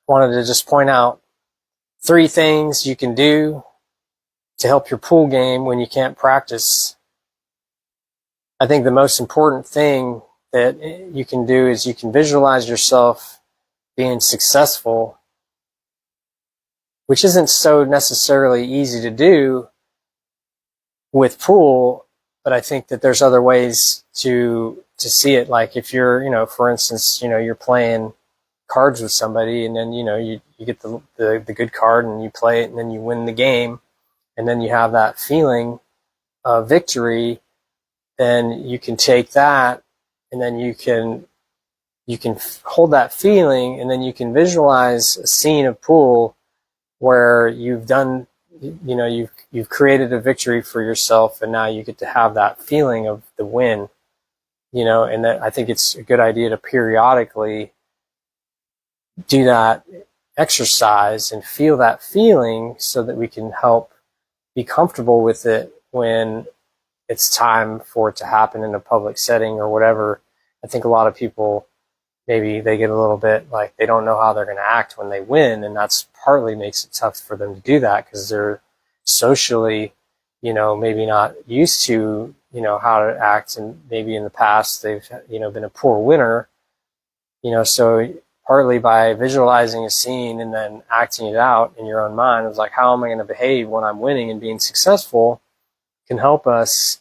wanted to just point out 3 things you can do to help your pool game when you can't practice. I think the most important thing that you can do is you can visualize yourself being successful, which isn't so necessarily easy to do with pool, but I think that there's other ways to see it. Like if you're, for instance, you're playing cards with somebody, and then, you get the good card and you play it, and then you win the game, and then you have that feeling of victory. Then you can take that, and then you can hold that feeling, and then you can visualize a scene of pool where you've done, you've created a victory for yourself, and now you get to have that feeling of the win, and that I think it's a good idea to periodically do that exercise and feel that feeling so that we can help be comfortable with it when it's time for it to happen in a public setting or whatever. I think a lot of people, maybe they get a little bit like they don't know how they're going to act when they win, and that's partly makes it tough for them to do that because they're socially, maybe not used to, how to act, and maybe in the past they've, been a poor winner, so partly by visualizing a scene and then acting it out in your own mind, it's like, how am I going to behave when I'm winning and being successful, can help us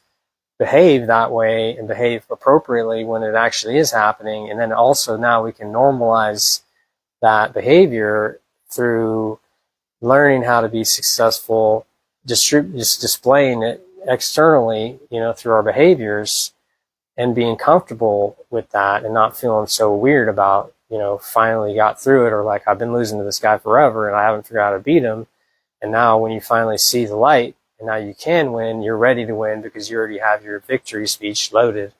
behave that way and behave appropriately when it actually is happening. And then also now we can normalize that behavior through learning how to be successful, just displaying it externally, through our behaviors, and being comfortable with that and not feeling so weird about, finally got through it, or like I've been losing to this guy forever and I haven't figured out how to beat him. And now when you finally see the light and now you can win, you're ready to win because you already have your victory speech loaded.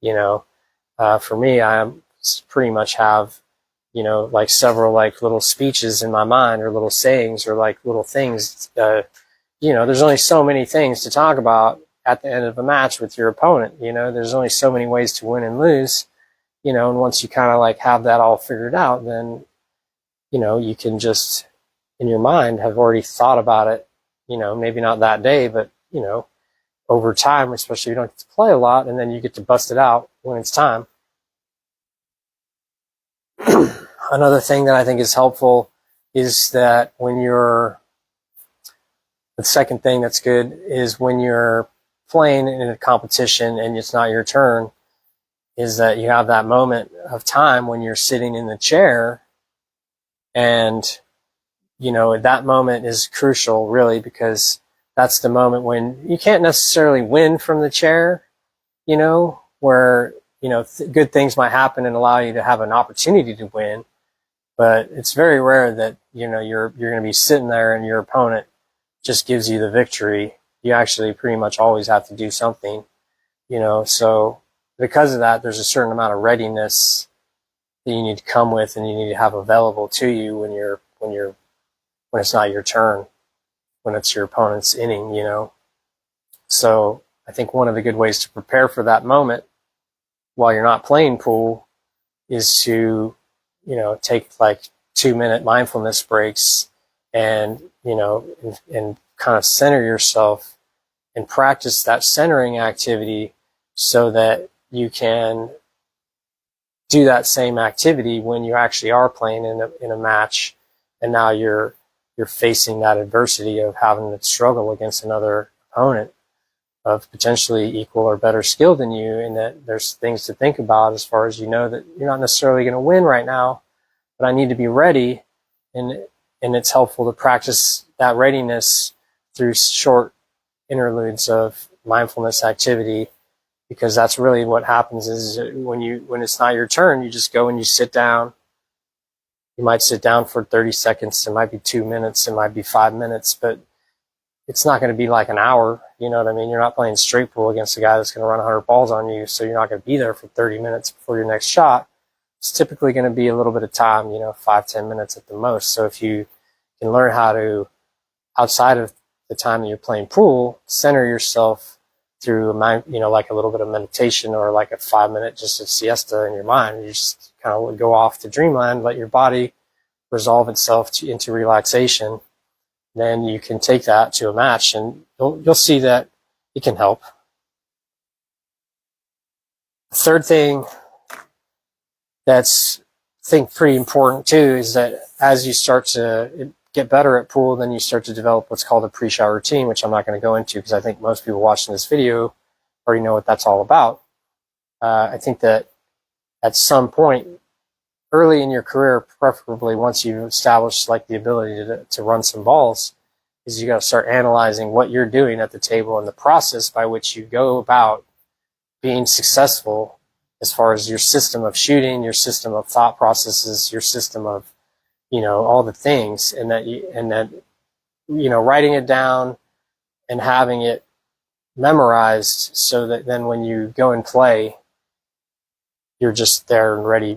For me, I pretty much have, like several like little speeches in my mind, or little sayings, or like little things. There's only so many things to talk about at the end of a match with your opponent. There's only so many ways to win and lose. And once you kind of like have that all figured out, then, you can just in your mind have already thought about it, maybe not that day, but, over time, especially if you don't get to play a lot, and then you get to bust it out when it's time. Another thing that I think is helpful is that the second thing that's good is when you're playing in a competition and it's not your turn, is that you have that moment of time when you're sitting in the chair, and that moment is crucial, really, because that's the moment when you can't necessarily win from the chair, where good things might happen and allow you to have an opportunity to win, but it's very rare that you're going to be sitting there and your opponent just gives you the victory. You actually pretty much always have to do something, so because of that, there's a certain amount of readiness that you need to come with, and you need to have available to you when it's not your turn, when it's your opponent's inning, So I think one of the good ways to prepare for that moment while you're not playing pool is to, take like 2-minute mindfulness breaks and, and kind of center yourself and practice that centering activity so that you can do that same activity when you actually are playing in a match, and now you're facing that adversity of having to struggle against another opponent of potentially equal or better skill than you, and that there's things to think about as far as that you're not necessarily going to win right now, but I need to be ready, and it's helpful to practice that readiness through short interludes of mindfulness activity, because that's really what happens is when it's not your turn, you just go and you sit down. You might sit down for 30 seconds. It might be 2 minutes. It might be 5 minutes, but it's not going to be like an hour. You know what I mean? You're not playing straight pool against a guy that's going to run 100 balls on you, so you're not going to be there for 30 minutes before your next shot. It's typically going to be a little bit of time, 5-10 minutes at the most. So if you can learn how to, outside of the time that you're playing pool, center yourself through like a little bit of meditation, or like a 5-minute just a siesta in your mind. You just kind of go off to dreamland, let your body resolve itself into relaxation, then you can take that to a match, and you'll see that it can help. The third thing that's, I think, pretty important too is that as you start to get better at pool, then you start to develop what's called a pre-shot routine, which I'm not going to go into because I think most people watching this video already know what that's all about. I think that at some point early in your career, preferably once you've established like the ability to run some balls, is you got to start analyzing what you're doing at the table and the process by which you go about being successful as far as your system of shooting, your system of thought processes, your system of, all the things, and that writing it down and having it memorized so that then when you go and play, you're just there and ready